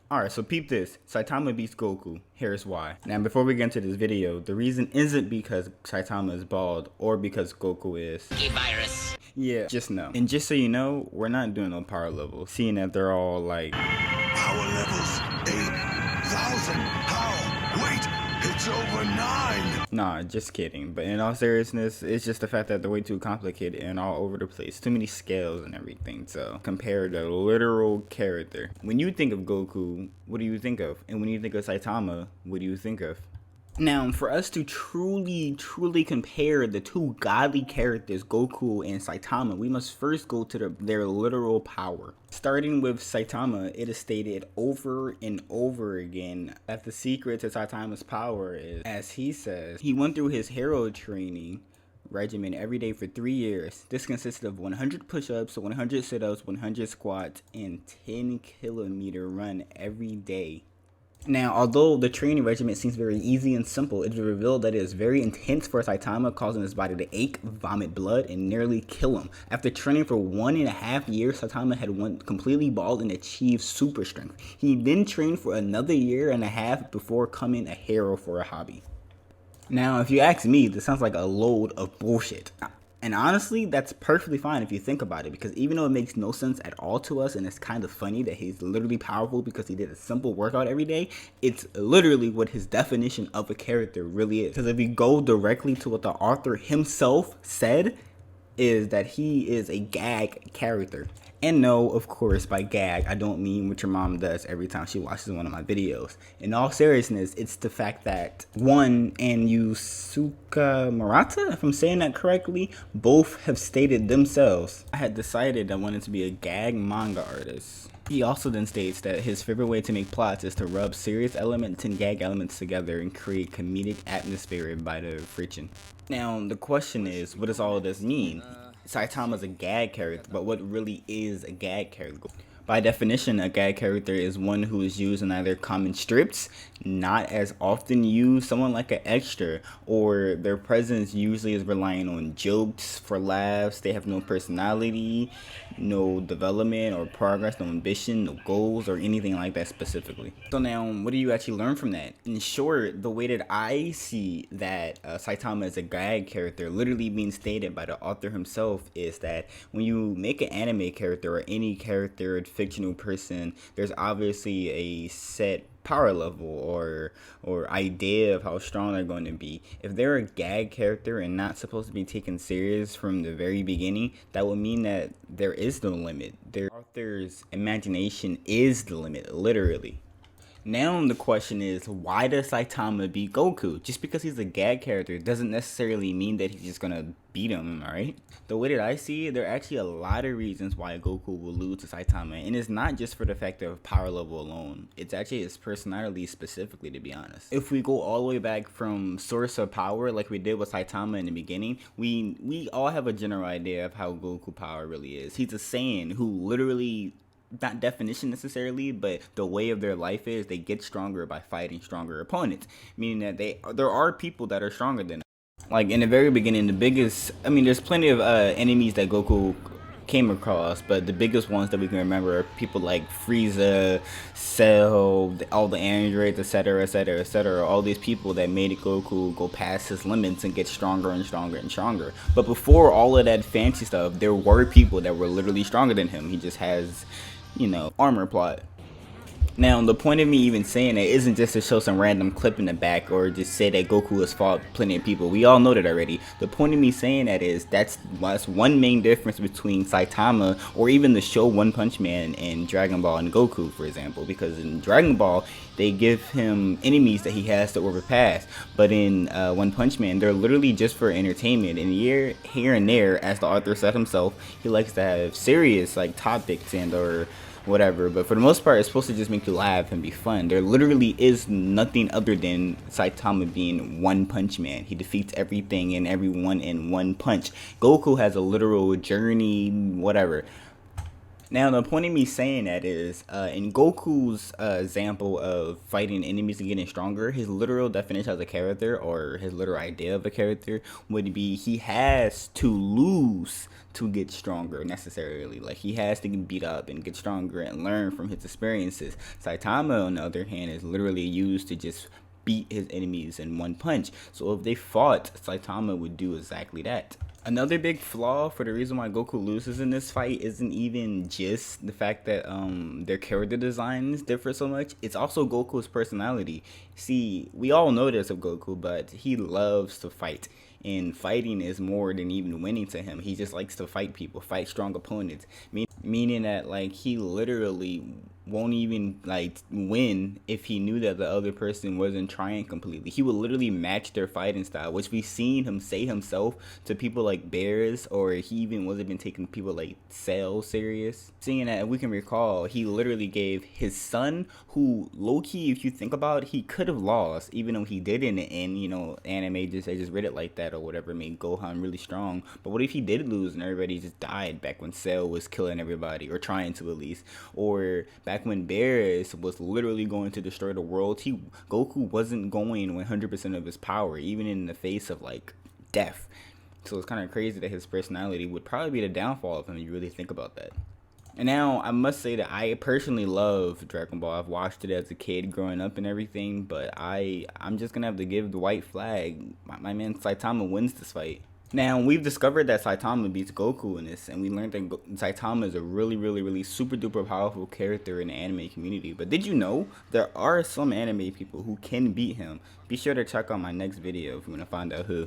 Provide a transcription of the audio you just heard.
Alright, so peep this. Saitama beats Goku. Here's why. Now, before we get into this video, the reason isn't because Saitama is bald or because Goku is a virus. Yeah, just know. And just so you know, we're not doing no power levels, seeing that they're all like power levels 8,000. How? Wait, it's over 9. Nah, just kidding. But in all seriousness, it's just the fact that they're way too complicated and all over the place. Too many scales and everything. So compare the literal character. When you think of Goku, what do you think of? And when you think of Saitama, what do you think of? Now, for us to truly compare the two godly characters, Goku and Saitama, we must first go to their literal power. Starting with Saitama, it is stated over and over again that the secret to Saitama's power is, as he says, he went through his hero training regimen every day for 3 years. This consisted of 100 push-ups, 100 sit-ups, 100 squats, and 10-kilometer run every day. Now, although the training regimen seems very easy and simple, it is revealed that it is very intense for Saitama, causing his body to ache, vomit blood, and nearly kill him. After training for 1.5 years, Saitama had went completely bald and achieved super strength. He then trained for another 1.5 years before becoming a hero for a hobby. Now, if you ask me, this sounds like a load of bullshit. And honestly, that's perfectly fine if you think about it, because even though it makes no sense at all to us, and it's kind of funny that he's literally powerful because he did a simple workout every day, it's literally what his definition of a character really is. Because if we go directly to what the author himself said, is that he is a gag character. And no, of course, by gag, I don't mean what your mom does every time she watches one of my videos. In all seriousness, it's the fact that One and Yusuke Murata, if I'm saying that correctly, both have stated themselves, I had decided I wanted to be a gag manga artist. He also then states that his favorite way to make plots is to rub serious elements and gag elements together and create comedic atmosphere by the friction. Now, the question is, what does all of this mean? Saitama's a gag character, but what really is a gag character? By definition, a gag character is one who is used in either common strips, not as often used, someone like an extra, or their presence usually is relying on jokes for laughs. They have no personality, no development or progress, no ambition, no goals, or anything like that specifically. So now, what do you actually learn from that? In short, the way that I see that Saitama is a gag character, literally being stated by the author himself, is that when you make an anime character or any character, fictional person, there's obviously a set power level or idea of how strong they're going to be. If they're a gag character and not supposed to be taken serious from the very beginning, that would mean that there is no limit. Their author's imagination is the limit, literally. Now the question is, why does Saitama beat Goku? Just because he's a gag character doesn't necessarily mean that he's just gonna beat him, alright? The way that I see it, there are actually a lot of reasons why Goku will lose to Saitama, and it's not just for the fact of power level alone. It's actually his personality specifically, to be honest. If we go all the way back from source of power, like we did with Saitama in the beginning, we all have a general idea of how Goku Power really is. He's a Saiyan who literally, not definition necessarily, but the way of their life is they get stronger by fighting stronger opponents, meaning that there are people that are stronger than them. Like in the very beginning, there's plenty of enemies that Goku came across, but the biggest ones that we can remember are people like Frieza, Cell, all the androids, etc, etc, etc, all these people that made Goku go past his limits and get stronger and stronger and stronger. But before all of that fancy stuff, there were people that were literally stronger than him. He just has, armor plot. Now, the point of me even saying it isn't just to show some random clip in the back or just say that Goku has fought plenty of people. We all know that already. The point of me saying that is that's one main difference between Saitama or even the show One Punch Man and Dragon Ball and Goku, for example. Because in Dragon Ball, they give him enemies that he has to overpass. But in One Punch Man, they're literally just for entertainment. And here and there, as the author said himself, he likes to have serious topics or whatever, but for the most part it's supposed to just make you laugh and be fun. There literally is nothing other than Saitama being One Punch Man. He defeats everything and everyone in one punch. Goku has a literal journey, whatever. Now, the point of me saying that is, in Goku's example of fighting enemies and getting stronger, his literal definition as a character, or his literal idea of a character, would be he has to lose to get stronger necessarily. Like, he has to get beat up and get stronger and learn from his experiences. Saitama, on the other hand, is literally used to just beat his enemies in one punch. So if they fought, Saitama would do exactly that. Another big flaw for the reason why Goku loses in this fight isn't even just the fact that their character designs differ so much. It's also Goku's personality. See, we all know this of Goku, but he loves to fight. And fighting is more than even winning to him. He just likes to fight people, fight strong opponents. Meaning that, like, he literally won't even like win if he knew that the other person wasn't trying completely. He would literally match their fighting style, which we've seen him say himself to people like Bears, or he even wasn't even taking people like Cell serious. Seeing that, we can recall, he literally gave his son, who low-key, if you think about it, he could have lost, even though he did in the end. You know, anime just, they just read it like that or whatever, made Gohan really strong. But what if he did lose and everybody just died back when Cell was killing everybody, or trying to at least, or back when Beerus was literally going to destroy the world, Goku wasn't going 100% of his power, even in the face of like death. So it's kind of crazy that his personality would probably be the downfall of him if you really think about that. And now I must say that I personally love Dragon Ball. I've watched it as a kid growing up and everything, but I'm just gonna have to give the white flag. My man Saitama wins this fight. Now, we've discovered that Saitama beats Goku in this, and we learned that Saitama is a really super duper powerful character in the anime community. But did you know there are some anime people who can beat him? Be sure to check out my next video if you want to find out who.